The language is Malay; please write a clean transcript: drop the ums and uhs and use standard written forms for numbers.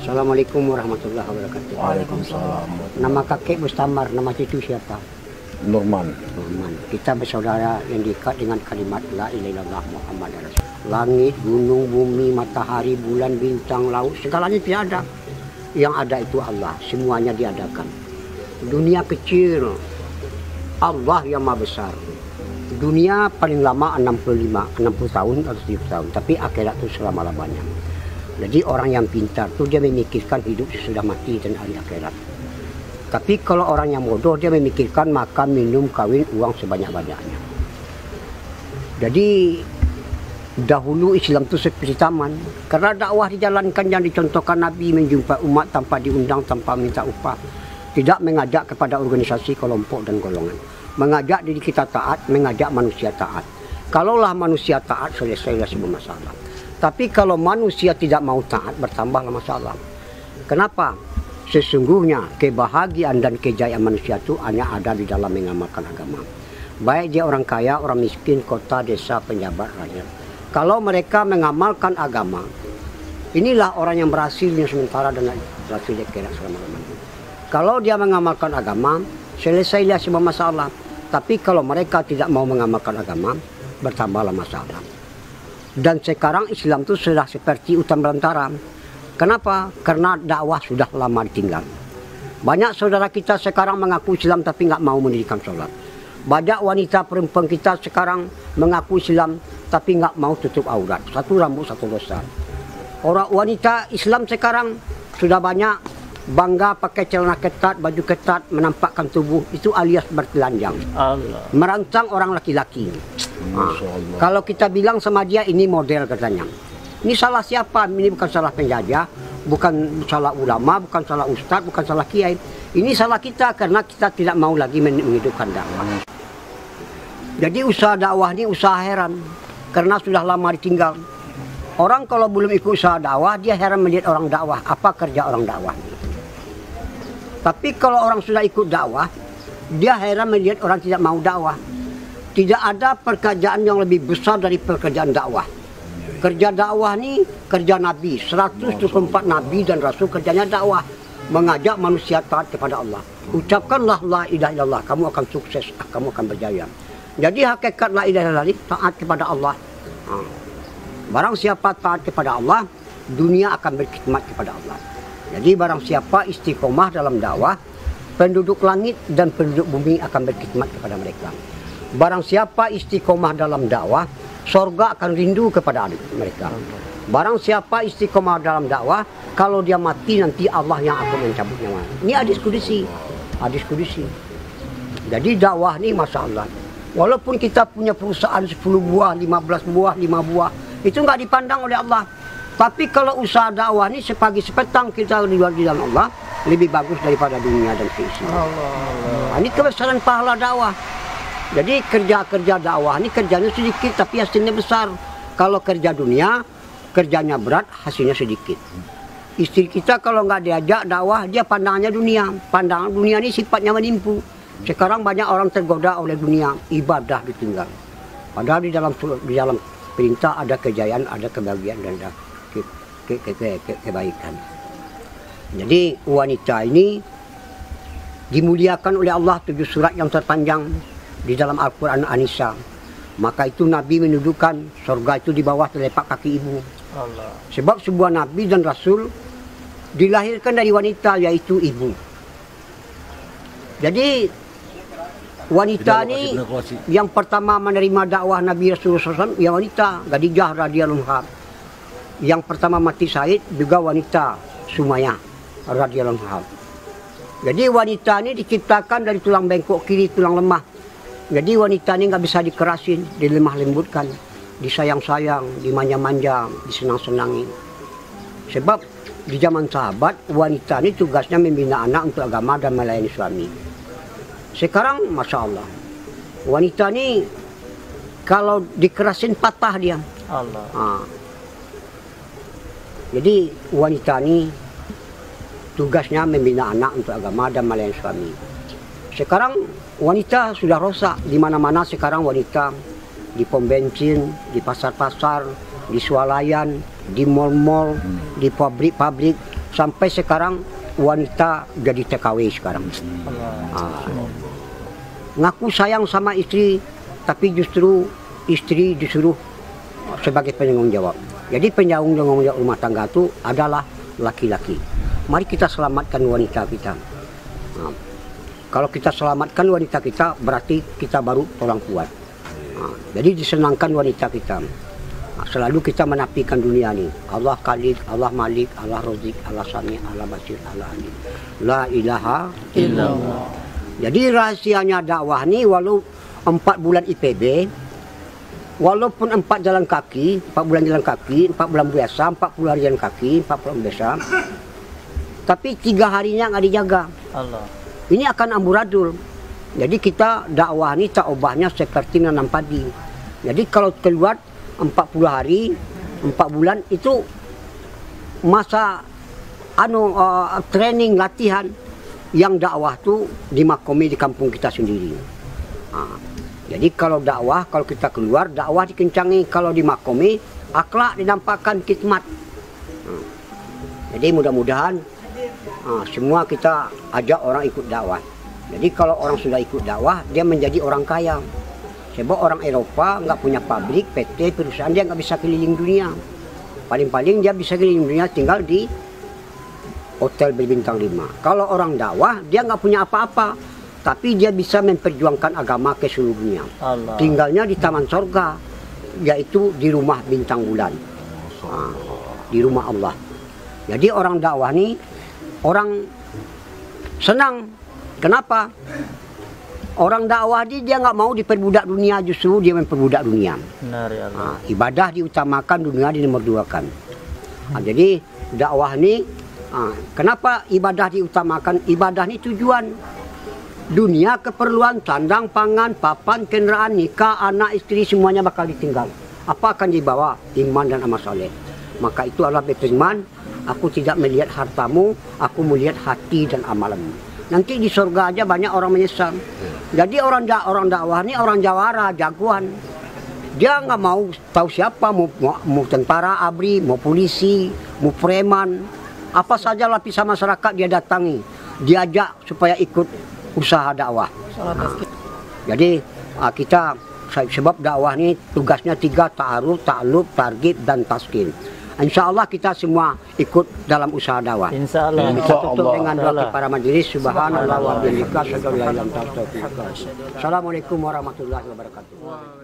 Assalamualaikum warahmatullahi wabarakatuh. Waalaikumsalam. Nama kakek Mustamar, nama cucu siapa? Norman. Norman. Kita bersaudara yang diikat dengan kalimat La ilaha illallah Muhammad Rasul. Langit, gunung, bumi, matahari, bulan, bintang, laut, segalanya tidak ada. Yang ada itu Allah, semuanya diadakan. Dunia kecil, Allah yang maha besar. Dunia paling lama 60 tahun atau 70 tahun, tapi akhirat itu selama-lamanya. Jadi orang yang pintar tuh dia memikirkan hidup sesudah mati dan hari akhirat. Tapi kalau orang yang bodoh dia memikirkan makan, minum, kawin, uang sebanyak-banyaknya. Jadi dahulu Islam itu seperti taman. Karena dakwah dijalankan yang dicontohkan Nabi, menjumpai umat tanpa diundang, tanpa minta upah. Tidak mengajak kepada organisasi, kelompok dan golongan. Mengajak diri kita taat, mengajak manusia taat. Kalaulah manusia taat, selesailah semua masalah. Tapi kalau manusia tidak mau taat, bertambahlah masalah. Kenapa? Sesungguhnya kebahagiaan dan kejayaan manusia itu hanya ada di dalam mengamalkan agama. Baik dia orang kaya, orang miskin, kota, desa, penjabat, rakyat. Kalau mereka mengamalkan agama, inilah orang yang berhasilnya sementara dan berhasil di akhirat selama-lamanya. Kalau dia mengamalkan agama, selesailah semua masalah. Tapi kalau mereka tidak mau mengamalkan agama, bertambahlah masalah. Dan sekarang Islam itu sudah seperti hutan belantara. Kenapa? Karena dakwah sudah lama ditinggal. Banyak saudara kita sekarang mengaku Islam tapi nggak mau mendirikan sholat. Banyak wanita perempuan kita sekarang mengaku Islam tapi nggak mau tutup aurat. Satu rambut, satu dosa. Orang wanita Islam sekarang sudah banyak bangga pakai celana ketat, baju ketat, menampakkan tubuh. Itu alias bertelanjang. Allah. Merancang orang laki-laki. Kalau kita bilang sama dia ini model katanya. Ini salah siapa? Ini bukan salah penjajah, bukan salah ulama, bukan salah ustadz, bukan salah kiai. Ini salah kita karena kita tidak mau lagi menghidupkan dakwah. Jadi usaha dakwah ini usaha heran karena sudah lama ditinggal. Orang kalau belum ikut usaha dakwah, dia heran melihat orang dakwah. Apa kerja orang dakwah? Tapi kalau orang sudah ikut dakwah, dia heran melihat orang tidak mau dakwah. Tidak ada pekerjaan yang lebih besar dari pekerjaan dakwah. Kerja dakwah ini kerja Nabi, 124 Nabi dan Rasul kerjanya dakwah. Mengajak manusia taat kepada Allah. Ucapkanlah la ilaha illallah, kamu akan sukses, kamu akan berjaya. Jadi hakikat la ilaha illallah taat kepada Allah. Barang siapa taat kepada Allah, dunia akan berkhidmat kepada Allah. Jadi barang siapa istiqomah dalam dakwah, penduduk langit dan penduduk bumi akan berkhidmat kepada mereka. Barang siapa istiqomah dalam dakwah, surga akan rindu kepada mereka. Barang siapa istiqomah dalam dakwah, kalau dia mati nanti Allah yang akan mencabut nyawa. Ini hadis kudusi. Hadis kudusi. Jadi dakwah ini Masya Allah. Walaupun kita punya perusahaan 10 buah, 15 buah, 5 buah, itu nggak dipandang oleh Allah. Tapi kalau usaha dakwah ini sepagi sepetang kita di dalam Allah, lebih bagus daripada dunia dan keisinya. Ini kebesaran pahala dakwah. Jadi kerja-kerja dakwah ini kerjanya sedikit tapi hasilnya besar. Kalau kerja dunia, kerjanya berat, hasilnya sedikit. Istri kita kalau nggak diajak dakwah, dia pandangannya dunia. Pandangan dunia ini sifatnya menipu. Sekarang banyak orang tergoda oleh dunia, ibadah ditinggal. Padahal di dalam perintah ada kejayaan, ada kebahagiaan dan ada kebaikan. Jadi wanita ini dimuliakan oleh Allah 7 surat yang terpanjang di dalam Al-Quran An-Nisa. Maka itu Nabi mendudukan surga itu di bawah telapak kaki ibu. Allah. Sebab sebuah Nabi dan Rasul dilahirkan dari wanita, yaitu ibu. Jadi wanita ini yang pertama menerima dakwah Nabi Rasulullah SAW, ya wanita Khadijah radhiyallahu anha. Yang pertama mati syahid juga wanita Sumayyah radhiyallahu anha. Jadi wanita ini diciptakan dari tulang bengkok kiri, tulang lemah. Jadi wanita ini nggak bisa dikerasin, dilemah lembutkan, disayang-sayang, dimanja-manja, disenang-senangi. Sebab di zaman sahabat, wanita ini tugasnya membina anak untuk agama dan melayani suami. Sekarang, Masya Allah, wanita ini kalau dikerasin patah dia. Allah. Jadi wanita ini tugasnya membina anak untuk agama dan melayani suami. Sekarang wanita sudah rosak di mana-mana. Sekarang wanita di pom bensin, di pasar-pasar, di swalayan, di mal-mal, di pabrik-pabrik, sampai sekarang wanita jadi TKW sekarang. Ngaku sayang sama istri, tapi justru istri disuruh sebagai penanggung jawab. Jadi penanggung jawab rumah tangga itu adalah laki-laki. Mari kita selamatkan wanita kita. Kalau kita selamatkan wanita kita, berarti kita baru orang kuat. Jadi disenangkan wanita kita. Selalu kita menafikan dunia ini. Allah Khalik, Allah Malik, Allah Razik, Allah Sami, Allah Basir, Allah Alim. La ilaha illallah. Jadi rahasianya dakwah ini, walau 4 bulan IPB, walaupun 4 jalan kaki, 4 bulan jalan kaki, 4 bulan biasa, 40 hari jalan kaki, 40 bulan biasa, tapi 3 harinya nggak dijaga. Allah. Ini akan amburadul. Jadi kita dakwah ini tak ubahnya seperti nanam padi. Jadi kalau keluar 40 hari, 4 bulan itu masa training latihan yang dakwah tuh dimakomi di kampung kita sendiri. Jadi kalau dakwah, kalau kita keluar dakwah dikencangi, kalau dimakomi akhlak dinampakkan khidmat. Jadi mudah-mudahan semua kita ajak orang ikut dakwah. Jadi kalau orang sudah ikut dakwah, dia menjadi orang kaya. Sebab orang Eropa nggak punya pabrik, PT, perusahaan, dia nggak bisa keliling dunia. Paling-paling dia bisa keliling dunia tinggal di hotel berbintang 5. Kalau orang dakwah, dia nggak punya apa-apa, tapi dia bisa memperjuangkan agama ke seluruh dunia. Allah. Tinggalnya di taman sorga, yaitu di rumah bintang bulan, di rumah Allah. Jadi orang dakwah ini orang senang. Kenapa? Orang dakwah dia nggak mau diperbudak dunia, justru dia memperbudak dunia. Benar, ya Allah. Ibadah diutamakan, dunia dinomor 2-kan. Jadi dakwah ini, kenapa ibadah diutamakan? Ibadah ini tujuan. Dunia keperluan, sandang, pangan, papan, kendaraan, nikah, anak, istri, semuanya bakal ditinggal. Apa akan dibawa? Iman dan amal saleh. Maka itu Allah berfirman, aku tidak melihat hartamu, aku melihat hati dan amalanmu. Nanti di surga aja banyak orang menyesal. Jadi orang dakwah ini orang jawara, jagoan. Dia nggak mau tahu siapa, mau tentara, ABRI, mau polisi, mau preman, apa saja lapisan masyarakat dia datangi, diajak supaya ikut usaha dakwah. Jadi kita, sebab dakwah ini tugasnya 3, ta'aruf, ta'aluf, targhib, dan taskin. Insya Allah kita semua ikut dalam usaha dakwah. Insya Allah. Kita tutup dengan doa para majelis. Subhanallah wa bihamdihi. Assalamualaikum warahmatullahi wabarakatuh.